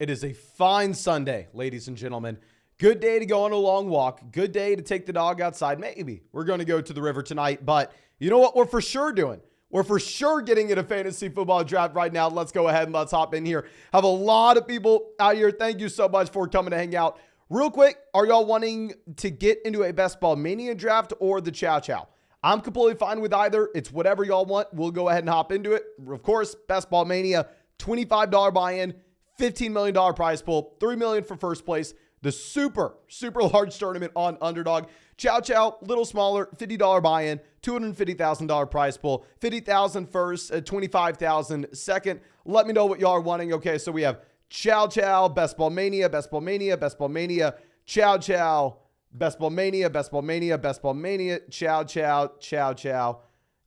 It is a fine Sunday, ladies and gentlemen. Good day to go on a long walk. Good day to take the dog outside. Maybe we're going to go to the river tonight, but you know what we're for sure doing? We're for sure getting in a fantasy football draft right now. Let's go ahead and let's hop in here. Have a lot of people out here. Thank you so much for coming to hang out. Real quick, are y'all wanting to get into a Best Ball Mania draft or the Chow Chow? I'm completely fine with either. It's whatever y'all want. We'll go ahead and hop into it. Of course, Best Ball Mania, $25 buy-in, $15 million prize pool, $3 million for first place. The super large tournament on Underdog. Chow Chow, little smaller, $50 buy-in, $250,000 prize pool, $50,000 first, $25,000 second. Let me know what y'all are wanting. Okay, so we have Chow Chow, Best Ball Mania, Best Ball Mania, Best Ball Mania, Chow Chow, Best Ball Mania, Best Ball Mania, Best Ball Mania, Chow Chow, Chow Chow,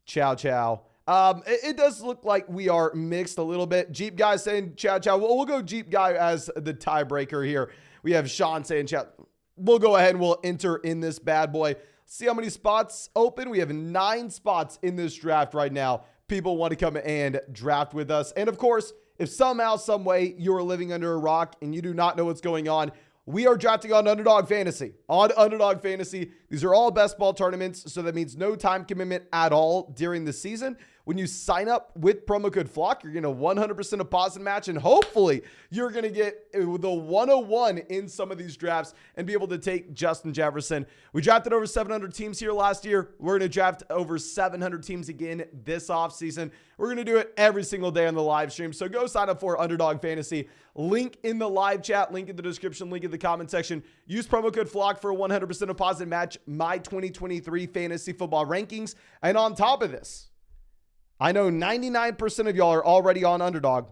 Chow Chow. It does look like we are mixed a little bit. Jeep Guy saying Chow Chow. We'll go Jeep Guy as the tiebreaker here. We have Sean saying Chow. We'll go ahead and we'll enter in this bad boy. See how many spots open. We have 9 spots in this draft right now. People want to come and draft with us. And of course, if somehow, some way you are living under a rock and you do not know what's going on, we are drafting on Underdog Fantasy. On Underdog Fantasy, these are all best ball tournaments, so that means no time commitment at all during the season. When you sign up with promo code FLOCK, you're going to 100% deposit match, and hopefully you're going to get the 101 in some of these drafts and be able to take Justin Jefferson. We drafted over 700 teams here last year. We're going to draft over 700 teams again this offseason. We're going to do it every single day on the live stream, so go sign up for Underdog Fantasy. Link in the live chat, link in the description, link in the comment section. Use promo code FLOCK for a 100% deposit match, my 2023 fantasy football rankings. And on top of this, I know 99% of y'all are already on Underdog.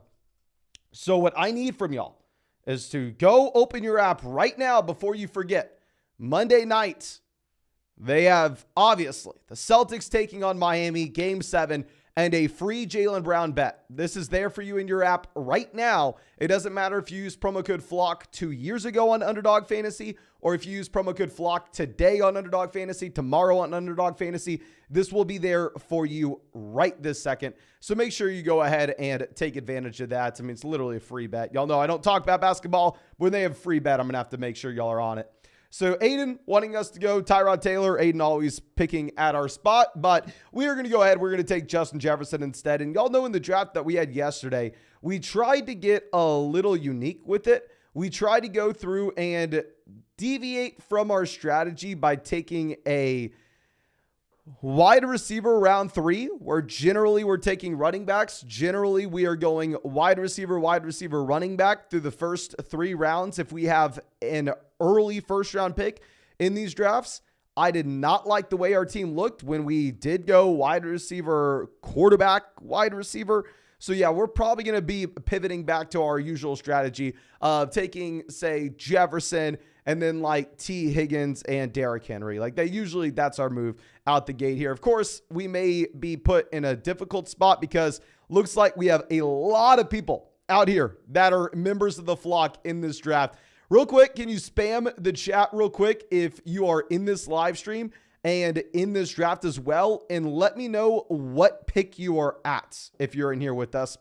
So what I need from y'all is to go open your app right now before you forget. Monday night, they have, obviously, the Celtics taking on Miami, Game 7, and a free Jaylen Brown bet. This is there for you in your app right now. It doesn't matter if you use promo code FLOCK 2 years ago on Underdog Fantasy, or if you use promo code FLOCK today on Underdog Fantasy, tomorrow on Underdog Fantasy. This will be there for you right this second. So make sure you go ahead and take advantage of that. I mean, it's literally a free bet. Y'all know I don't talk about basketball, but when they have a free bet, I'm going to have to make sure y'all are on it. So Aiden wanting us to go Tyrod Taylor. Aiden always picking at our spot, but we are going to go ahead. We're going to take Justin Jefferson instead. And y'all know in the draft that we had yesterday, we tried to get a little unique with it. We tried to go through and deviate from our strategy by taking a wide receiver round 3, where generally we're taking running backs. Generally, we are going wide receiver, running back through the first 3 rounds. If we have an early first round pick in these drafts, I did not like the way our team looked when we did go wide receiver, quarterback, wide receiver. So yeah, we're probably going to be pivoting back to our usual strategy of taking, say, Jefferson and then like T. Higgins and Derrick Henry. Like that's our move out the gate here. Of course, we may be put in a difficult spot because looks like we have a lot of people out here that are members of the flock in this draft. Real quick, can you spam the chat real quick if you are in this live stream and in this draft as well? And let me know what pick you are at if you're in here with us.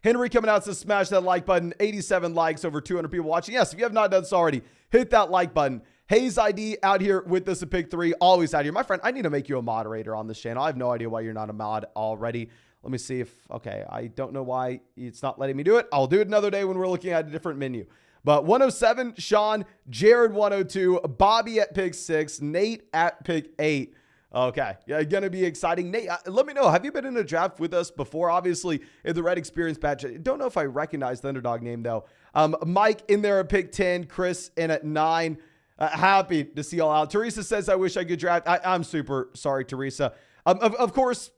Henry coming out to smash that like button. 87 likes, over 200 people watching. Yes, if you have not done so already, hit that like button. Hayes ID out here with us at pick 3. Always out here. My friend, I need to make you a moderator on this channel. I have no idea why you're not a mod already. Let me see if, okay, I don't know why it's not letting me do it. I'll do it another day when we're looking at a different menu. But 107, Sean, Jared 102, Bobby at pick 6, Nate at pick 8. Okay, yeah, gonna be exciting. Nate, let me know, have you been in a draft with us before? Obviously, in the Red Experience batch. I don't know if I recognize the Underdog name, though. Mike in there at pick 10, Chris in at 9. Happy to see y'all out. Teresa says, I wish I could draft. I'm super sorry, Teresa. Of course,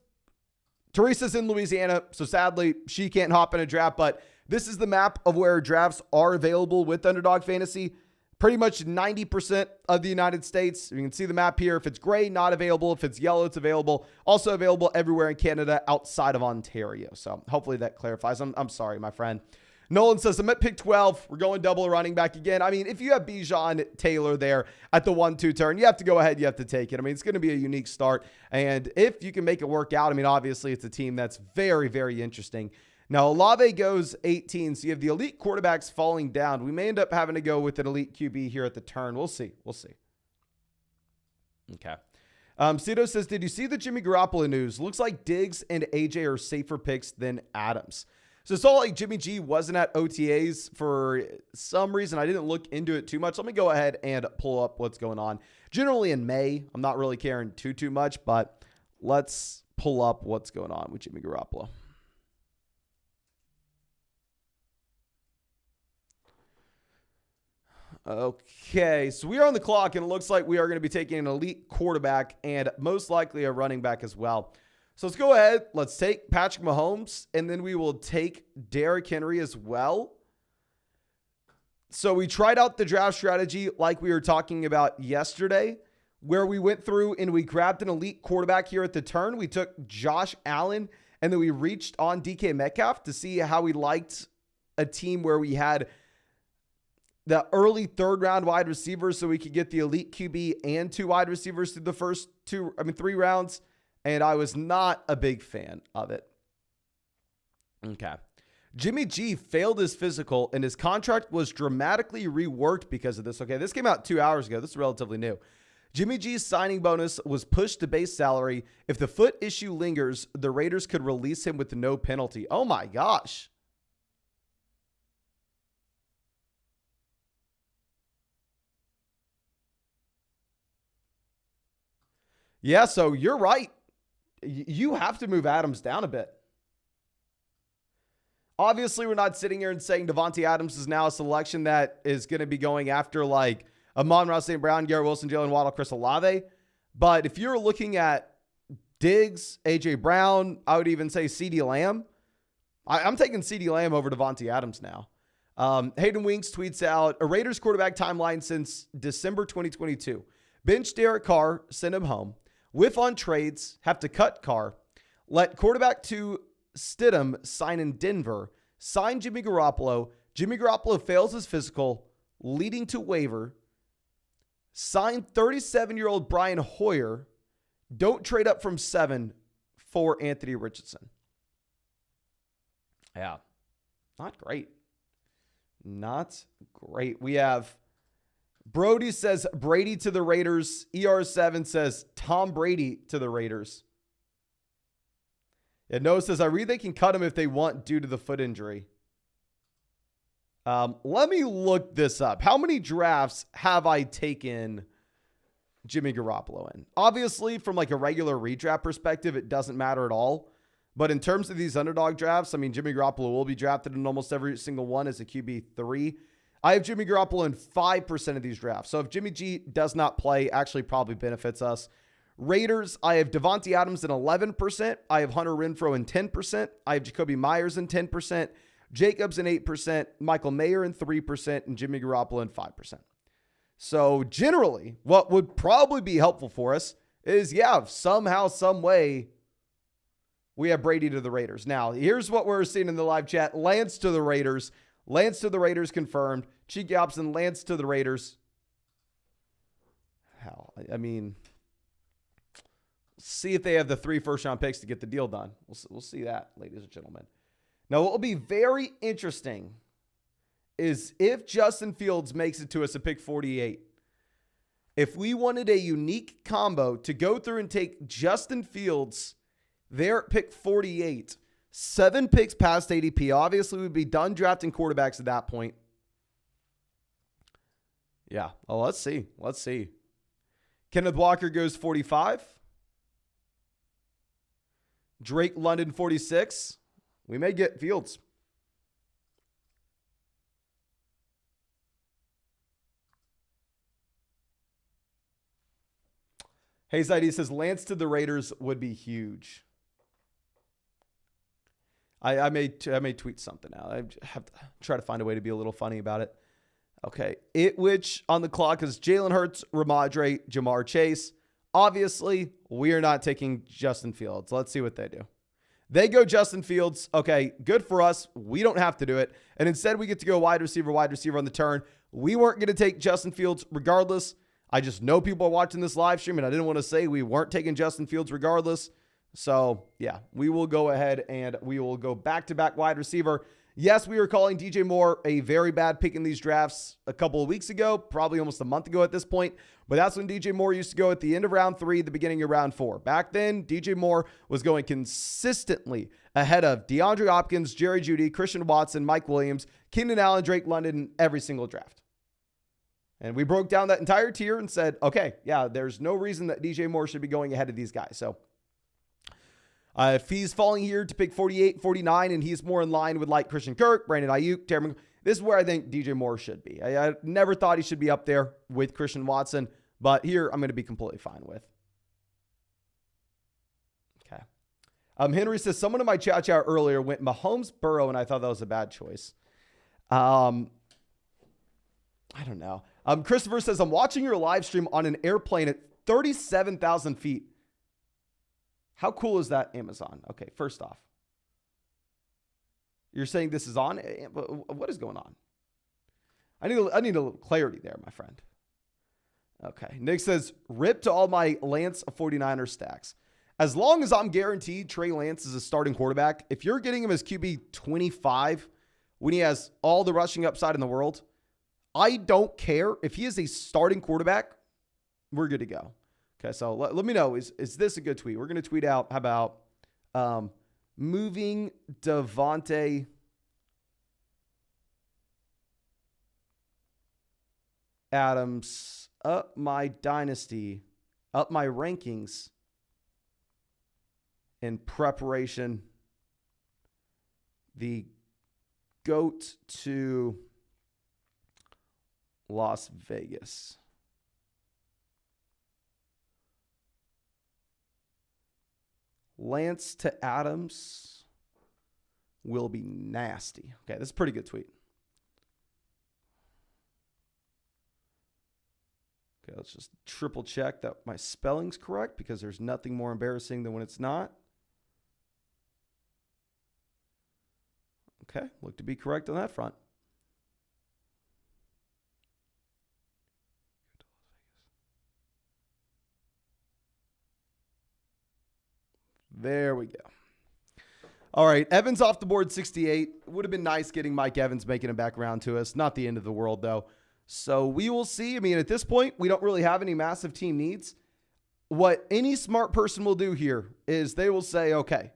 Teresa's in Louisiana, so sadly, she can't hop in a draft, but this is the map of where drafts are available with Underdog Fantasy. Pretty much 90% of the United States. You can see the map here. If it's gray, not available. If it's yellow, it's available. Also available everywhere in Canada outside of Ontario. So hopefully that clarifies. I'm sorry, my friend. Nolan says, I'm at pick 12. We're going double running back again. I mean, if you have Bijan Taylor there at the 1-2 turn, you have to go ahead. You have to take it. I mean, it's going to be a unique start. And if you can make it work out, I mean, obviously it's a team that's very, very interesting. Now, Olave goes 18, so you have the elite quarterbacks falling down. We may end up having to go with an elite QB here at the turn. We'll see. Okay. Cito says, did you see the Jimmy Garoppolo news? Looks like Diggs and AJ are safer picks than Adams. So it's all like Jimmy G wasn't at OTAs for some reason. I didn't look into it too much. Let me go ahead and pull up what's going on. Generally in May, I'm not really caring too much, but let's pull up what's going on with Jimmy Garoppolo. Okay, so we are on the clock, and it looks like we are going to be taking an elite quarterback and most likely a running back as well. So let's go ahead. Let's take Patrick Mahomes, and then we will take Derrick Henry as well. So we tried out the draft strategy like we were talking about yesterday, where we went through and we grabbed an elite quarterback here at the turn. We took Josh Allen, and then we reached on DK Metcalf to see how we liked a team where we had the early third round wide receivers so we could get the elite QB and 2 wide receivers through the first 3 rounds. And I was not a big fan of it. Okay. Jimmy G failed his physical and his contract was dramatically reworked because of this. Okay. This came out 2 hours ago. This is relatively new. Jimmy G's signing bonus was pushed to base salary. If the foot issue lingers, the Raiders could release him with no penalty. Oh my gosh. Yeah, so you're right. You have to move Adams down a bit. Obviously, we're not sitting here and saying Devontae Adams is now a selection that is going to be going after like Amon-Ra St. Brown, Garrett Wilson, Jalen Waddle, Chris Olave. But if you're looking at Diggs, A.J. Brown, I would even say CeeDee Lamb. I'm taking CeeDee Lamb over Devontae Adams now. Hayden Winks tweets out, a Raiders quarterback timeline since December 2022. Bench Derek Carr, send him home. Whiff on trades, have to cut Carr. Let quarterback 2 Stidham sign in Denver. Sign Jimmy Garoppolo. Jimmy Garoppolo fails his physical, leading to waiver. Sign 37-year-old Brian Hoyer. Don't trade up from 7 for Anthony Richardson. Yeah, not great. Not great. We have Brody says Brady to the Raiders. ER7 says Tom Brady to the Raiders. And Noah says, I read they can cut him if they want due to the foot injury. Let me look this up. How many drafts have I taken Jimmy Garoppolo in? Obviously, from like a regular redraft perspective, it doesn't matter at all. But in terms of these underdog drafts, I mean, Jimmy Garoppolo will be drafted in almost every single one as a QB3. I have Jimmy Garoppolo in 5% of these drafts. So if Jimmy G does not play, actually probably benefits us. Raiders, I have Devontae Adams in 11%. I have Hunter Renfrow in 10%. I have Jacoby Myers in 10%. Jacobs in 8%. Michael Mayer in 3%. And Jimmy Garoppolo in 5%. So generally, what would probably be helpful for us is, somehow, some way, we have Brady to the Raiders. Now, here's what we're seeing in the live chat. Lance to the Raiders. Lance to the Raiders confirmed. Cheeky Opson, Lance to the Raiders. Hell, I mean, see if they have the 3 first-round picks to get the deal done. We'll see that, ladies and gentlemen. Now, what will be very interesting is if Justin Fields makes it to us at pick 48. If we wanted a unique combo to go through and take Justin Fields there at pick 48, 7 picks past ADP. Obviously, we'd be done drafting quarterbacks at that point. Yeah. Oh, let's see. Kenneth Walker goes 45. Drake London 46. We may get Fields. Hayes ID says Lance to the Raiders would be huge. I may tweet something out. I have to try to find a way to be a little funny about it. Okay. Which on the clock is Jalen Hurts, Ramadre, Jamar Chase. Obviously, we are not taking Justin Fields. Let's see what they do. They go Justin Fields. Okay, good for us. We don't have to do it. And instead, we get to go wide receiver on the turn. We weren't going to take Justin Fields regardless. I just know people are watching this live stream, and I didn't want to say we weren't taking Justin Fields regardless. So, yeah, we will go ahead and we will go back-to-back wide receiver. Yes, we were calling DJ Moore a very bad pick in these drafts a couple of weeks ago, probably almost a month ago at this point. But that's when DJ Moore used to go at the end of round 3, the beginning of round 4. Back then, DJ Moore was going consistently ahead of DeAndre Hopkins, Jerry Jeudy, Christian Watson, Mike Williams, Keenan Allen, Drake London in every single draft. And we broke down that entire tier and said, okay, yeah, there's no reason that DJ Moore should be going ahead of these guys. So if he's falling here to pick 48, 49, and he's more in line with like Christian Kirk, Brandon Ayuk, Terry McLaurin, this is where I think DJ Moore should be. I never thought he should be up there with Christian Watson, but here I'm going to be completely fine with. Okay. Henry says, someone in my chat earlier went Mahomes Burrow, and I thought that was a bad choice. I don't know. Christopher says, I'm watching your live stream on an airplane at 37,000 feet. How cool is that, Amazon? Okay, first off, you're saying this is on? What is going on? I need a little clarity there, my friend. Okay, Nick says, rip to all my Lance 49er stacks. As long as I'm guaranteed Trey Lance is a starting quarterback, if you're getting him as QB 25 when he has all the rushing upside in the world, I don't care. If he is a starting quarterback, we're good to go. Okay, so let me know, is this a good tweet? We're going to tweet out, how about moving Devontae Adams up my dynasty, up my rankings in preparation, the GOAT to Las Vegas. Lance to Adams will be nasty. Okay, this is a pretty good tweet. Okay, let's just triple check that my spelling's correct, because there's nothing more embarrassing than when it's not. Okay, look to be correct on that front. There we go. All right, Evans off the board, 68. Would have been nice getting Mike Evans making it back around to us. Not the end of the world, though. So we will see. I mean, at this point, we don't really have any massive team needs. What any smart person will do here is they will say, okay,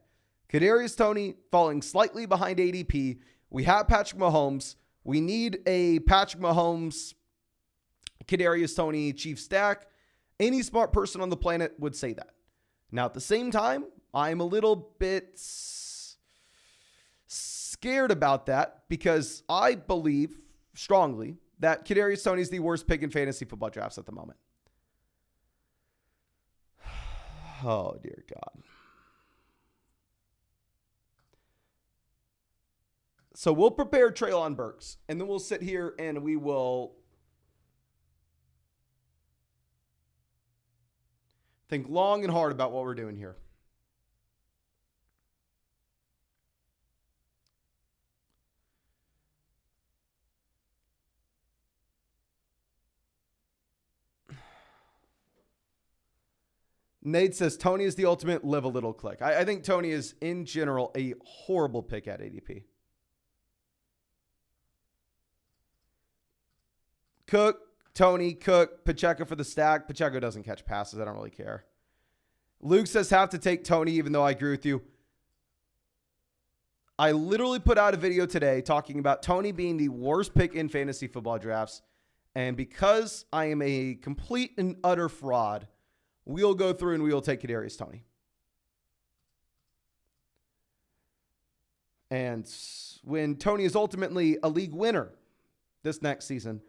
Kadarius Toney falling slightly behind ADP. We have Patrick Mahomes. We need a Patrick Mahomes, Kadarius Toney chief stack. Any smart person on the planet would say that. Now, at the same time, I'm a little bit scared about that, because I believe strongly that Kadarius Toney is the worst pick in fantasy football drafts at the moment. Oh, dear God. So we'll prepare Treylon Burks, and then we'll sit here and we will think long and hard about what we're doing here. Nate says, Toney is the ultimate live a little click. I think Toney is, in general, a horrible pick at ADP. Cook, Toney, Cook, Pacheco for the stack. Pacheco doesn't catch passes. I don't really care. Luke says, have to take Toney, even though I agree with you. I literally put out a video today talking about Toney being the worst pick in fantasy football drafts. And because I am a complete and utter fraud, we'll go through and we'll take Kadarius Toney. And when Toney is ultimately a league winner this next season,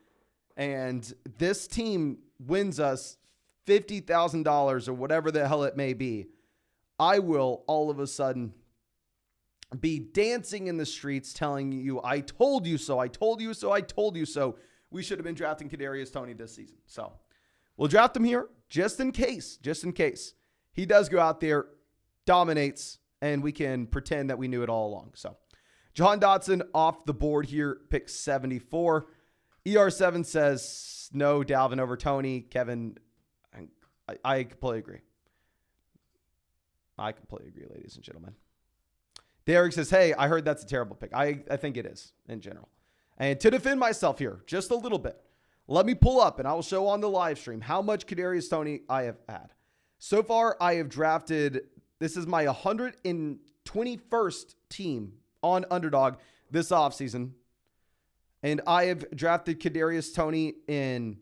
and this team wins us $50,000 or whatever the hell it may be, I will all of a sudden be dancing in the streets telling you, I told you so, I told you so, I told you so. We should have been drafting Kadarius Toney this season. So we'll draft him here just in case he does go out there, dominates, and we can pretend that we knew it all along. So Jahan Dotson off the board here, pick 74. ER7 says no Dalvin over Toney. Kevin, I completely agree. I completely agree, ladies and gentlemen. Derek says, hey, I heard that's a terrible pick. I think it is in general. And to defend myself here just a little bit, let me pull up and I will show on the live stream how much Kadarius Toney I have had. So far, I have drafted, this is my 121st team on Underdog this offseason. And I have drafted Kadarius Toney in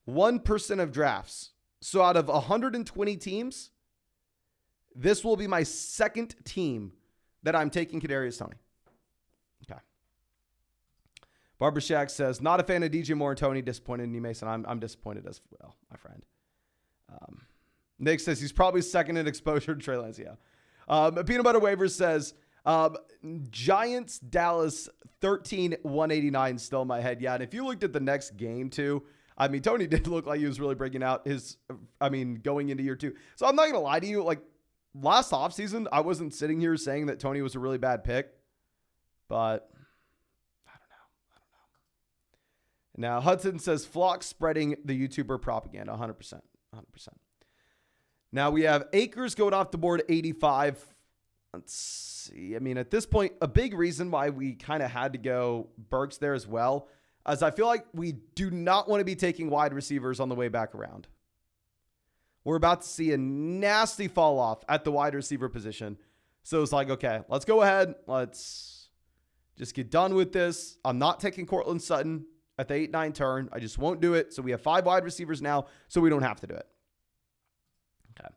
1% of drafts. So out of 120 teams, this will be my second team that I'm taking Kadarius Toney. Okay. Barbara Shack says, not a fan of DJ Moore and Toney. Disappointed in you, Mason. I'm disappointed as well, my friend. Nick says he's probably second in exposure to Trey Lance. Yeah. Peanut Butter Waivers says, Giants, Dallas, 13-189 still in my head. Yeah, and if you looked at the next game too, I mean, Toney did look like he was really breaking out going into year 2. So I'm not going to lie to you. Like last offseason, I wasn't sitting here saying that Toney was a really bad pick, but I don't know. Now, Hudson says Flock spreading the YouTuber propaganda, 100%. 100%. Now we have Akers going off the board 85. Let's see. I mean, at this point, a big reason why we kind of had to go Burks there as well, as I feel like we do not want to be taking wide receivers on the way back around. We're about to see a nasty fall off at the wide receiver position. So it's like, okay, let's go ahead. Let's just get done with this. I'm not taking Cortland Sutton at the 8-9 turn. I just won't do it. So we have 5 wide receivers now, so we don't have to do it. Okay.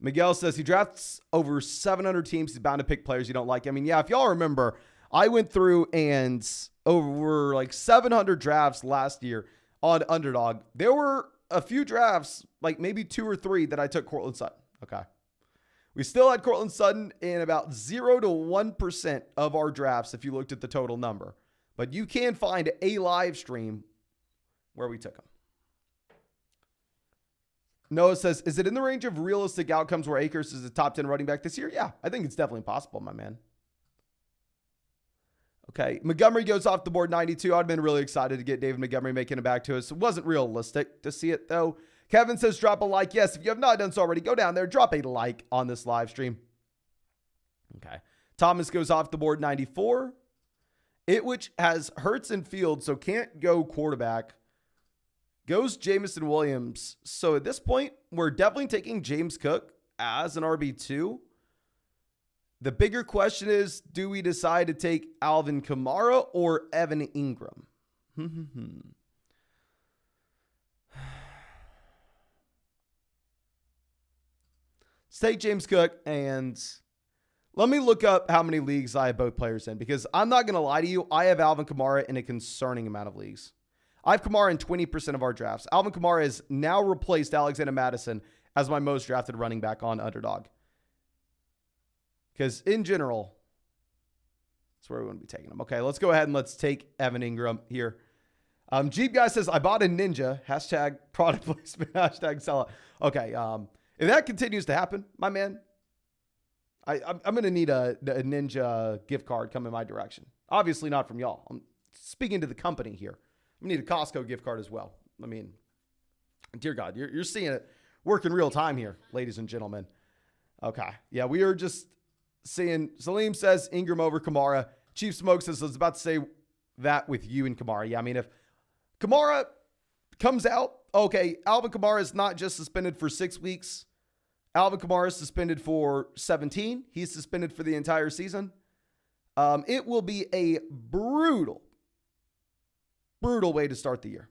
Miguel says he drafts over 700 teams. He's bound to pick players you don't like. I mean, yeah, if y'all remember, I went through and over like 700 drafts last year on Underdog. There were a few drafts, like maybe 2 or 3 that I took Cortland Sutton. Okay. We still had Cortland Sutton in about 0 to 1% of our drafts if you looked at the total number. But you can find a live stream where we took him. Noah says, is it in the range of realistic outcomes where Akers is a top 10 running back this year? Yeah, I think it's definitely possible, my man. Okay, Montgomery goes off the board 92. I'd been really excited to get David Montgomery making it back to us. It wasn't realistic to see it, though. Kevin says, drop a like. Yes, if you have not done so already, go down there, drop a like on this live stream. Okay, Thomas goes off the board 94. Which has Hurts and Fields, so can't go quarterback. Goes Jamison Williams. So at this point, we're definitely taking James Cook as an RB2. The bigger question is, do we decide to take Alvin Kamara or Evan Ingram? Let's take James Cook, and let me look up how many leagues I have both players in, because I'm not going to lie to you. I have Alvin Kamara in a concerning amount of leagues. I have Kamara in 20% of our drafts. Alvin Kamara has now replaced Alexander Mattison as my most drafted running back on Underdog. Because in general, that's where we want to be taking him. Okay, let's go ahead and let's take Evan Ingram here. Jeep Guy says, I bought a Ninja. Hashtag product placement. Hashtag sell it. Okay, if that continues to happen, my man, I'm going to need a Ninja gift card coming my direction. Obviously not from y'all. I'm speaking to the company here. I need a Costco gift card as well. I mean, dear God, you're seeing it work in real time here, ladies and gentlemen. Okay. Yeah, we are just seeing, Salim says Ingram over Kamara. Chief Smoke says, I was about to say that with you and Kamara. Yeah, I mean, if Kamara comes out, okay, Alvin Kamara is not just suspended for 6 weeks. Alvin Kamara is suspended for 17. He's suspended for the entire season. It will be a brutal way to start the year.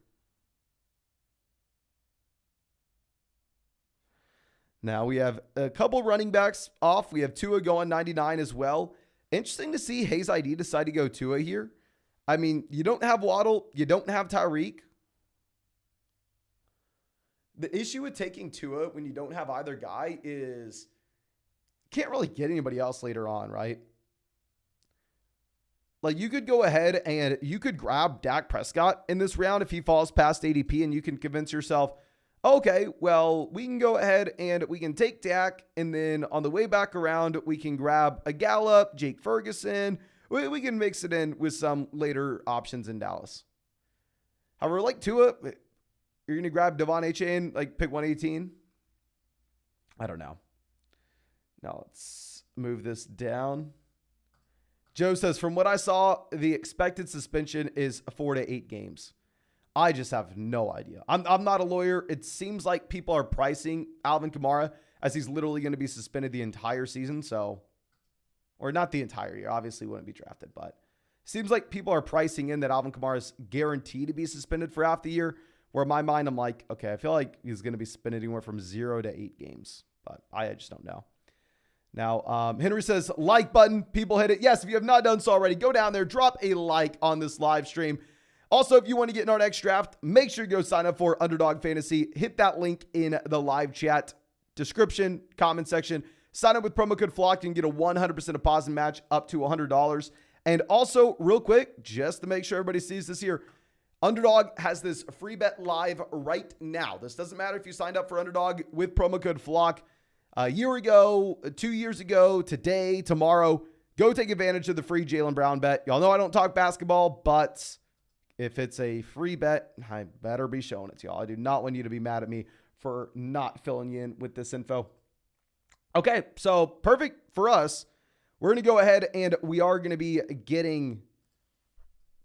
Now we have a couple running backs off. We have Tua going 99 as well. Interesting to see Hayes ID decide to go Tua here. I mean, you don't have Waddle. You don't have Tyreek. The issue with taking Tua when you don't have either guy is you can't really get anybody else later on, right? Like, you could go ahead and you could grab Dak Prescott in this round if he falls past ADP, and you can convince yourself, okay, well, we can go ahead and we can take Dak, and then on the way back around, we can grab a Gallup, Jake Ferguson. We can mix it in with some later options in Dallas. However, like Tua, you're going to grab Devon Achane, like pick 118? I don't know. Now let's move this down. Joe says, from what I saw, the expected suspension is 4 to 8 games. I just have no idea. I'm not a lawyer. It seems like people are pricing Alvin Kamara as he's literally going to be suspended the entire season. So, or not the entire year. Obviously wouldn't be drafted, but seems like people are pricing in that Alvin Kamara is guaranteed to be suspended for half the year. Where in my mind, I'm like, okay, I feel like he's going to be suspended anywhere from 0 to 8 games, but I just don't know. Now, Henry says, like button, people hit it. Yes, if you have not done so already, go down there, drop a like on this live stream. Also, if you want to get in our next draft, make sure you go sign up for Underdog Fantasy. Hit that link in the live chat description, comment section. Sign up with promo code FLOCK and get a 100% deposit match up to $100. And also, real quick, just to make sure everybody sees this here, Underdog has this free bet live right now. This doesn't matter if you signed up for Underdog with promo code FLOCK a year ago, 2 years ago, today, tomorrow. Go take advantage of the free Jaylen Brown bet. Y'all know I don't talk basketball, but if it's a free bet, I better be showing it to y'all. I do not want you to be mad at me for not filling you in with this info. Okay, so perfect for us. We're going to go ahead and we are going to be getting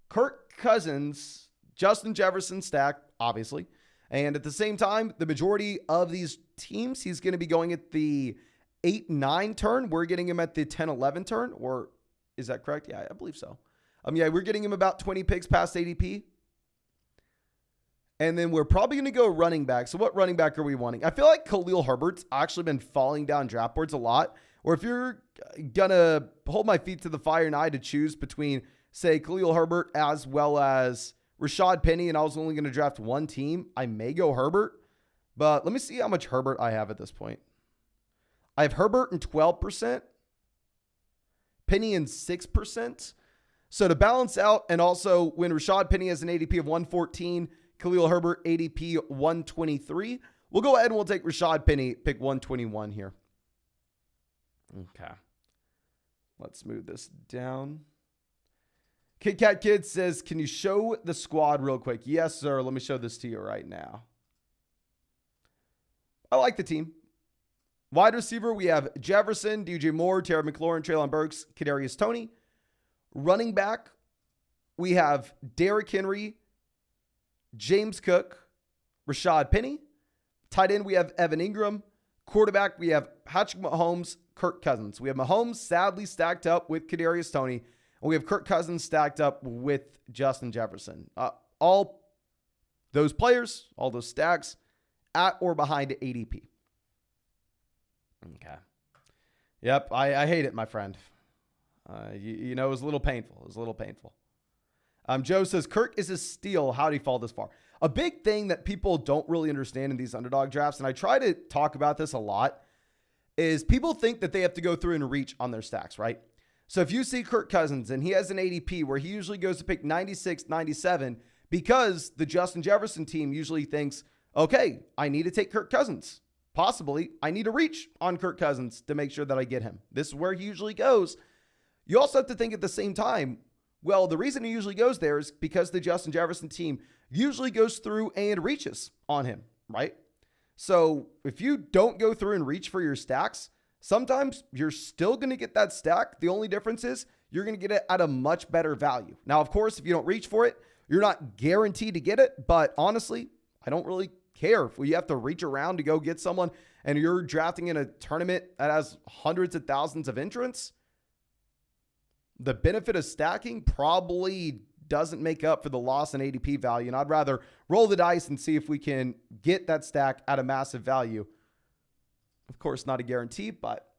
Kirk Cousins, Justin Jefferson stack, obviously. And at the same time, the majority of these teams, he's going to be going at the 8-9 turn. We're getting him at the 10-11 turn, or is that correct? Yeah, I believe so. Yeah, we're getting him about 20 picks past ADP. And then we're probably going to go running back. So what running back are we wanting? I feel like Khalil Herbert's actually been falling down draft boards a lot. Or if you're going to hold my feet to the fire and I had to choose between, say, Khalil Herbert as well as Rashad Penny, and I was only going to draft one team, I may go Herbert. But let me see how much Herbert I have at this point. I have Herbert in 12%, Penny in 6%. So to balance out, and also when Rashad Penny has an ADP of 114, Khalil Herbert ADP 123, we'll go ahead and we'll take Rashad Penny, pick 121 here. Okay. Let's move this down. Kit Kat Kid says, can you show the squad real quick? Yes, sir. Let me show this to you right now. I like the team. Wide receiver, we have Jefferson, DJ Moore, Terry McLaurin, Treylon Burks, Kadarius Toney. Running back, we have Derrick Henry, James Cook, Rashad Penny. Tight end, we have Evan Ingram. Quarterback, we have Patrick Mahomes, Kirk Cousins. We have Mahomes sadly stacked up with Kadarius Toney. And we have Kirk Cousins stacked up with Justin Jefferson. All those players, all those stacks, at or behind ADP. Okay. Yep, I hate it, my friend. You know, it was a little painful. It was a little painful. Joe says, Kirk is a steal. How did he fall this far? A big thing that people don't really understand in these underdog drafts, and I try to talk about this a lot, is people think that they have to go through and reach on their stacks, right? So if you see Kirk Cousins and he has an ADP where he usually goes to pick 96, 97, because the Justin Jefferson team usually thinks, okay, I need to take Kirk Cousins. Possibly, I need to reach on Kirk Cousins to make sure that I get him. This is where he usually goes. You also have to think at the same time, well, the reason he usually goes there is because the Justin Jefferson team usually goes through and reaches on him, right? So if you don't go through and reach for your stacks, sometimes you're still going to get that stack. The only difference is you're going to get it at a much better value. Now, of course, if you don't reach for it, you're not guaranteed to get it. But honestly, I don't really care if you have to reach around to go get someone and you're drafting in a tournament that has hundreds of thousands of entrants. The benefit of stacking probably doesn't make up for the loss in ADP value. And I'd rather roll the dice and see if we can get that stack at a massive value. Of course, not a guarantee, but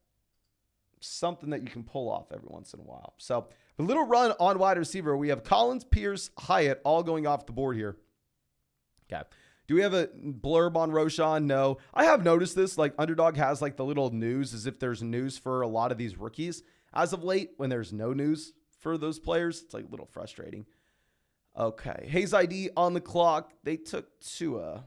something that you can pull off every once in a while. So a little run on wide receiver. We have Collins, Pierce, Hyatt all going off the board here. Okay. Do we have a blurb on Roshan? No. I have noticed this. Like Underdog has like the little news as if there's news for a lot of these rookies. As of late, when there's no news for those players, it's like a little frustrating. Okay. Hayes ID on the clock. They took Tua.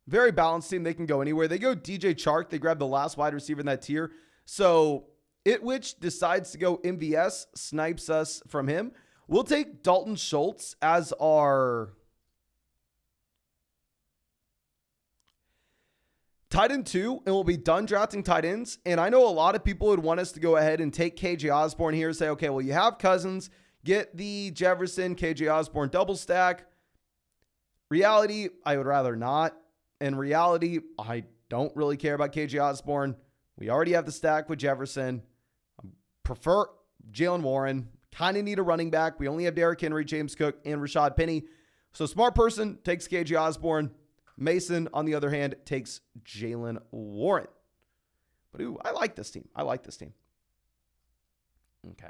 Very balanced team. They can go anywhere. They go DJ Chark. They grab the last wide receiver in that tier. So Itwich decides to go MVS, snipes us from him. We'll take Dalton Schultz as our tight end 2, and we'll be done drafting tight ends. And I know a lot of people would want us to go ahead and take KJ Osborne here and say, okay, well, you have Cousins, get the Jefferson, KJ Osborne double stack. Reality, I would rather not. In reality, I don't really care about KJ Osborne. We already have the stack with Jefferson. I prefer Jalen Warren. Kind of need a running back. We only have Derrick Henry, James Cook, and Rashad Penny. So smart person takes KJ Osborne. Mason, on the other hand, takes Jalen Warren. But ooh, I like this team. Okay.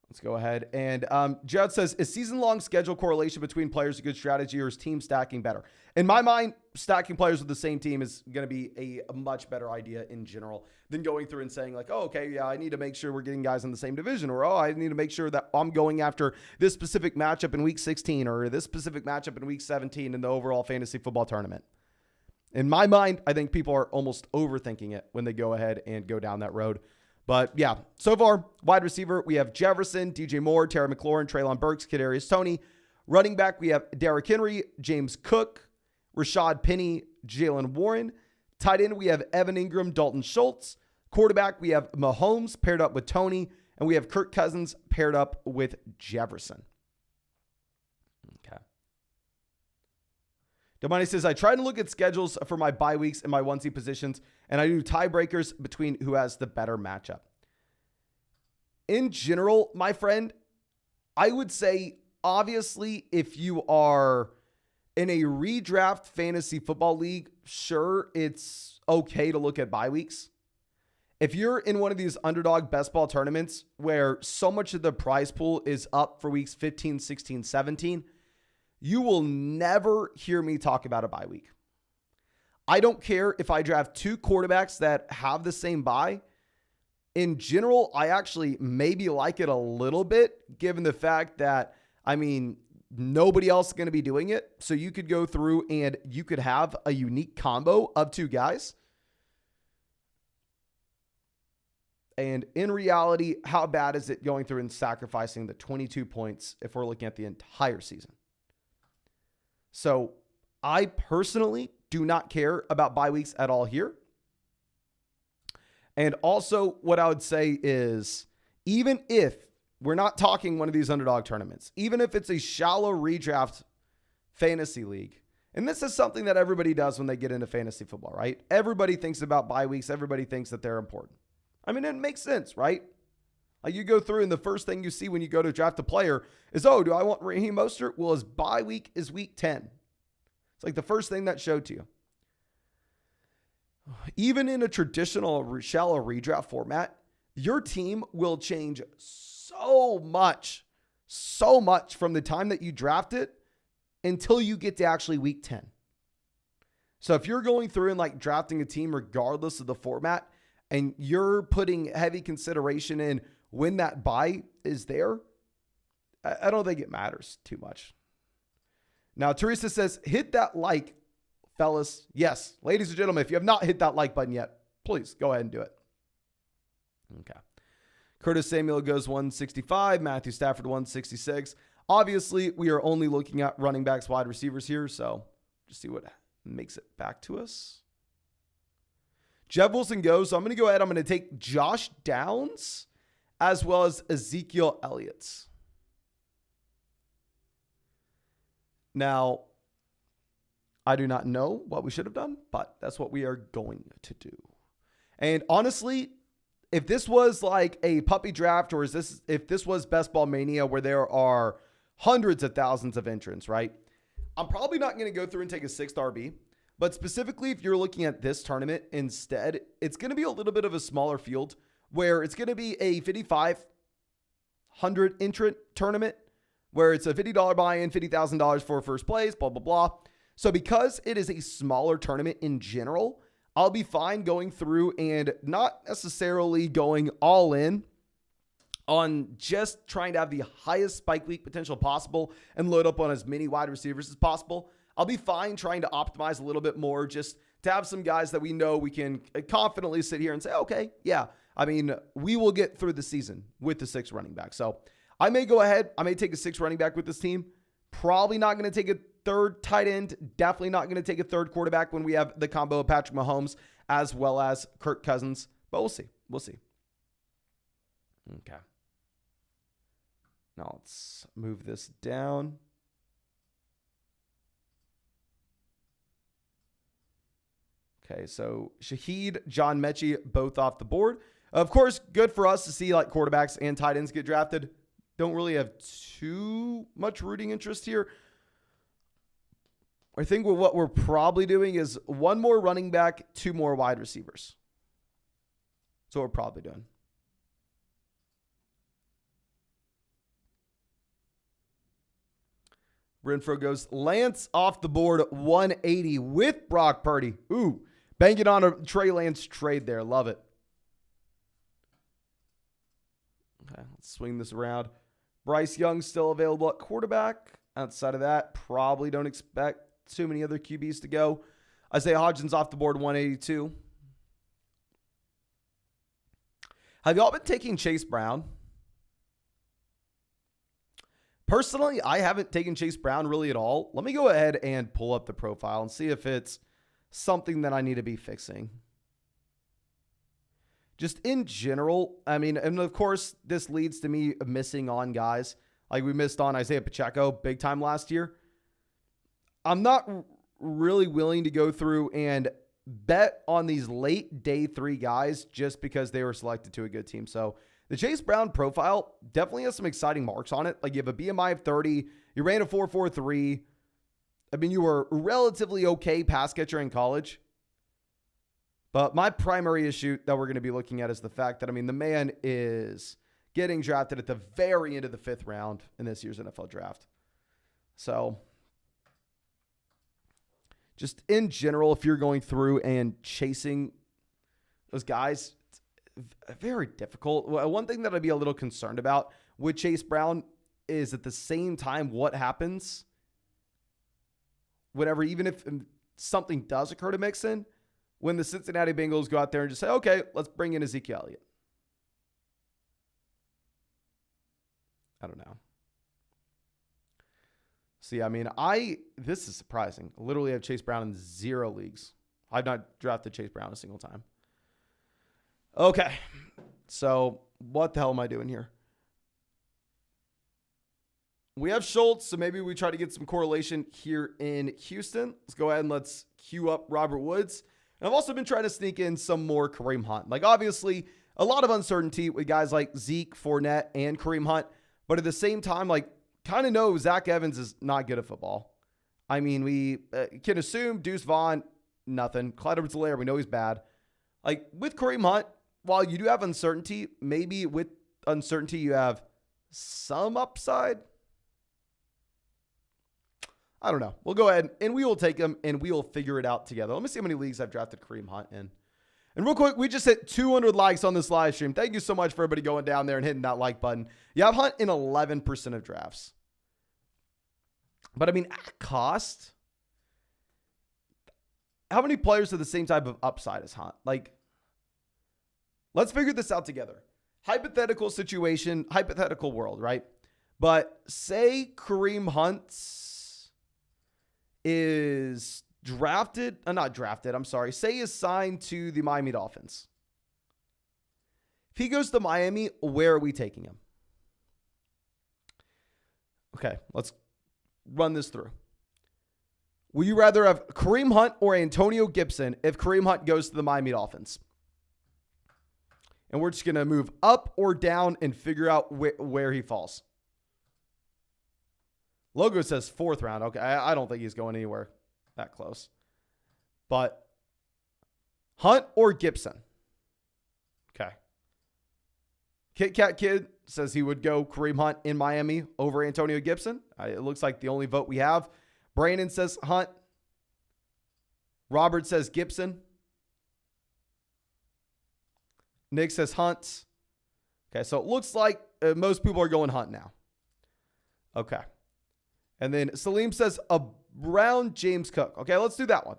Let's go ahead. And Judd says, is season-long schedule correlation between players a good strategy, or is team stacking better? In my mind, stacking players with the same team is going to be a much better idea in general than going through and saying like, oh, okay, yeah, I need to make sure we're getting guys in the same division, or, oh, I need to make sure that I'm going after this specific matchup in week 16 or this specific matchup in week 17 in the overall fantasy football tournament. In my mind, I think people are almost overthinking it when they go ahead and go down that road. But yeah, so far, wide receiver, we have Jefferson, DJ Moore, Terry McLaurin, Treylon Burks, Kadarius Toney. Running back, we have Derrick Henry, James Cook, Rashad Penny, Jalen Warren. Tight end, we have Evan Ingram, Dalton Schultz. Quarterback, we have Mahomes paired up with Toney. And we have Kirk Cousins paired up with Jefferson. Okay. Domani says, I try to look at schedules for my bye weeks and my onesie positions, and I do tiebreakers between who has the better matchup. In general, my friend, I would say, obviously, if you are in a redraft fantasy football league, sure, it's okay to look at bye weeks. If you're in one of these underdog best ball tournaments where so much of the prize pool is up for weeks 15, 16, 17, you will never hear me talk about a bye week. I don't care if I draft 2 quarterbacks that have the same bye. In general, I actually maybe like it a little bit, given the fact that, nobody else is going to be doing it. So you could go through and you could have a unique combo of 2 guys. And in reality, how bad is it going through and sacrificing the 22 points if we're looking at the entire season? So I personally do not care about bye weeks at all here. And also what I would say is, even if we're not talking one of these underdog tournaments, even if it's a shallow redraft fantasy league, and this is something that everybody does when they get into fantasy football, right? Everybody thinks about bye weeks. Everybody thinks that they're important. It makes sense, right? Like you go through and the first thing you see when you go to draft a player is, oh, do I want Raheem Mostert? Well, his bye week is week 10. It's like the first thing that showed to you. Even in a traditional shallow redraft format, your team will change so much from the time that you draft it until you get to actually week 10. So if you're going through and like drafting a team regardless of the format, and you're putting heavy consideration in when that bye is there, I don't think it matters too much. Now, Teresa says, hit that like, fellas. Yes, ladies and gentlemen, if you have not hit that like button yet, please go ahead and do it. Okay. Curtis Samuel goes 165. Matthew Stafford 166. Obviously, we are only looking at running backs, wide receivers here, so just see what makes it back to us. Jeff Wilson goes, so I'm going to go ahead. I'm going to take Josh Downs as well as Ezekiel Elliott. Now, I do not know what we should have done, but that's what we are going to do. And honestly, if this was like a puppy draft, or if this was Best Ball Mania where there are hundreds of thousands of entrants, right? I'm probably not going to go through and take a 6th RB. But specifically, if you're looking at this tournament instead, it's going to be a little bit of a smaller field where it's going to be a 5,500 entrant tournament where it's a $50 buy-in, $50,000 for first place, blah, blah, blah. So because it is a smaller tournament in general, I'll be fine going through and not necessarily going all in on just trying to have the highest spike week potential possible and load up on as many wide receivers as possible. I'll be fine trying to optimize a little bit more just to have some guys that we know we can confidently sit here and say, okay, yeah, we will get through the season with the 6 running back. So I may go ahead. I may take a 6 running back with this team. Probably not going to take a third tight end. Definitely not going to take a third quarterback when we have the combo of Patrick Mahomes as well as Kirk Cousins. But we'll see. We'll see. Okay. Now let's move this down. Okay, so Shaheed, John Mechie, both off the board. Of course, good for us to see like quarterbacks and tight ends get drafted. Don't really have too much rooting interest here. I think what we're probably doing is one more running back, two more wide receivers. That's what we're probably doing. Renfro goes Lance off the board, 180 with Brock Purdy. Ooh, banking on a Trey Lance trade there. Love it. Okay, let's swing this around. Bryce Young still available at quarterback. Outside of that, probably don't expect too many other QBs to go. Isaiah Hodgins off the board, 182. Have y'all been taking Chase Brown? Personally, I haven't taken Chase Brown really at all. Let me go ahead and pull up the profile and see if it's something that I need to be fixing. Just in general, I mean, and of course, this leads to me missing on guys. Like we missed on Isaiah Pacheco big time last year. I'm not really willing to go through and bet on these late day 3 guys just because they were selected to a good team. So the Chase Brown profile definitely has some exciting marks on it. Like you have a BMI of 30, you ran a 4.43. I mean, you were relatively okay pass catcher in college. But my primary issue that we're going to be looking at is the fact that, I mean, the man is getting drafted at the very end of the 5th round in this year's NFL draft. So just in general, if you're going through and chasing those guys, it's very difficult. One thing that I'd be a little concerned about with Chase Brown is at the same time what happens whenever, even if something does occur to Mixon, when the Cincinnati Bengals go out there and just say, okay, let's bring in Ezekiel Elliott. I don't know. See, I mean, this is surprising. I literally have Chase Brown in 0 leagues. I've not drafted Chase Brown a single time. Okay, so what the hell am I doing here? We have Schultz, so maybe we try to get some correlation here in Houston. Let's go ahead and let's queue up Robert Woods. And I've also been trying to sneak in some more Kareem Hunt. Like, obviously, a lot of uncertainty with guys like Zeke, Fournette, and Kareem Hunt. But at the same time, like, kind of know Zach Evans is not good at football. I mean, we can assume Deuce Vaughn, nothing. Clyde Edwards-Helaire, we know he's bad. Like, with Kareem Hunt, while you do have uncertainty, maybe with uncertainty you have some upside. I don't know. We'll go ahead and we will take him and we will figure it out together. Let me see how many leagues I've drafted Kareem Hunt in. And real quick, we just hit 200 likes on this live stream. Thank you so much for everybody going down there and hitting that like button. You have Hunt in 11% of drafts. But I mean, at cost, how many players have the same type of upside as Hunt? Like, let's figure this out together. Hypothetical situation, hypothetical world, right? But say Kareem Hunt is say is signed to the Miami Dolphins. If he goes to Miami, where are we taking him? Okay, let's run this through. Would you rather have Kareem Hunt or Antonio Gibson if Kareem Hunt goes to the Miami Dolphins? And we're just going to move up or down and figure out where he falls. Logo says 4th round. Okay, I don't think he's going anywhere that close. But Hunt or Gibson? Okay. Kit Kat Kid says he would go Kareem Hunt in Miami over Antonio Gibson. It looks like the only vote we have. Brandon says Hunt. Robert says Gibson. Nick says Hunt. Okay, so it looks like most people are going Hunt now. Okay. And then Salim says around James Cook. Okay, let's do that one.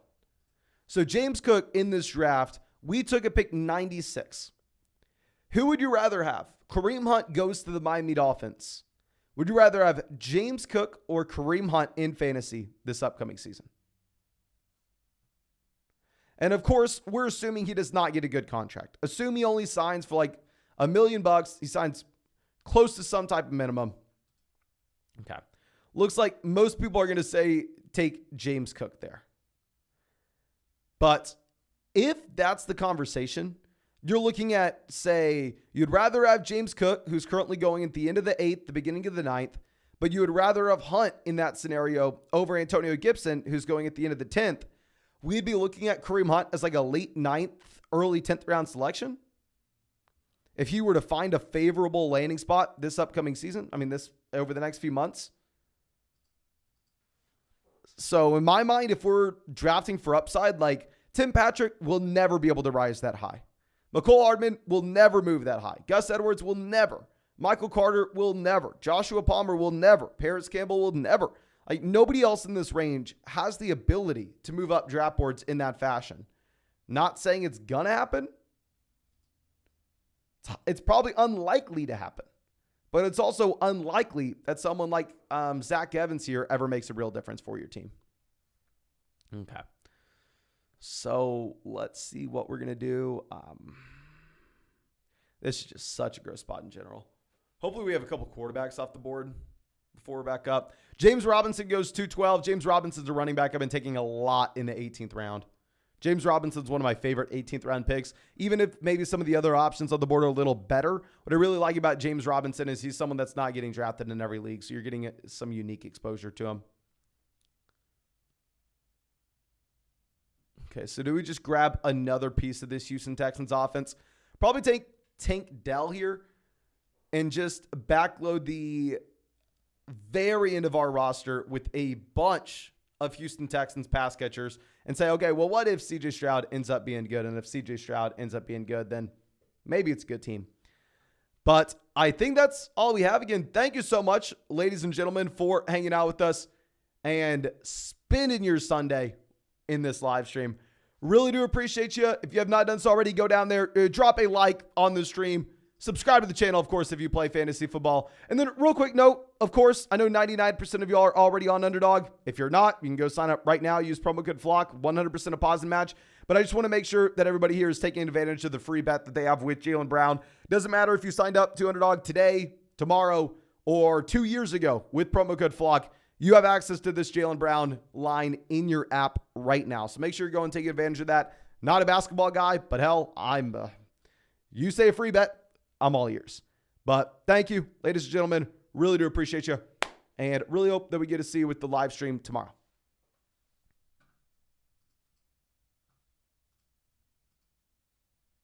So James Cook in this draft, we took a pick 96. Who would you rather have? Kareem Hunt goes to the Miami Dolphins Would you rather have James Cook or Kareem Hunt in fantasy this upcoming season? And of course, we're assuming he does not get a good contract. Assume he only signs for like $1 million. He signs close to some type of minimum. Okay. Looks like most people are going to say take James Cook there. But if that's the conversation, you're looking at, say, you'd rather have James Cook, who's currently going at the end of the 8th, the beginning of the 9th, but you would rather have Hunt in that scenario over Antonio Gibson, who's going at the end of the 10th. We'd be looking at Kareem Hunt as like a late 9th, early 10th round selection. If he were to find a favorable landing spot this upcoming season, this over the next few months. So in my mind, if we're drafting for upside, like Tim Patrick will never be able to rise that high. McCole Hardman will never move that high. Gus Edwards will never. Michael Carter will never. Joshua Palmer will never. Paris Campbell will never. Like nobody else in this range has the ability to move up draft boards in that fashion. Not saying it's gonna happen. It's probably unlikely to happen. But it's also unlikely that someone like Zach Evans here ever makes a real difference for your team. Okay. So let's see what we're going to do. This is just such a gross spot in general. Hopefully we have a couple quarterbacks off the board before we're back up. James Robinson goes 212. James Robinson's a running back I've been taking a lot in the 18th round. James Robinson's one of my favorite 18th round picks. Even if maybe some of the other options on the board are a little better, what I really like about James Robinson is he's someone that's not getting drafted in every league. So you're getting some unique exposure to him. Okay, so do we just grab another piece of this Houston Texans offense? Probably take Tank Dell here and just backload the very end of our roster with a bunch of Houston Texans pass catchers and say, okay, well, what if CJ Stroud ends up being good? And if CJ Stroud ends up being good, then maybe it's a good team. But I think that's all we have. Again, thank you so much, ladies and gentlemen, for hanging out with us and spending your Sunday in this live stream. Really do appreciate you. If you have not done so already, go down there, drop a like on the stream. Subscribe to the channel, of course, if you play fantasy football. And then real quick note, of course, I know 99% of y'all are already on Underdog. If you're not, you can go sign up right now. Use promo code FLOCK, 100% a pause and match. But I just want to make sure that everybody here is taking advantage of the free bet that they have with Jaylen Brown. Doesn't matter if you signed up to Underdog today, tomorrow, or 2 years ago with promo code FLOCK. You have access to this Jaylen Brown line in your app right now. So make sure you go and take advantage of that. Not a basketball guy, but hell, you say a free bet, I'm all ears. But thank you, ladies and gentlemen. Really do appreciate you. And really hope that we get to see you with the live stream tomorrow.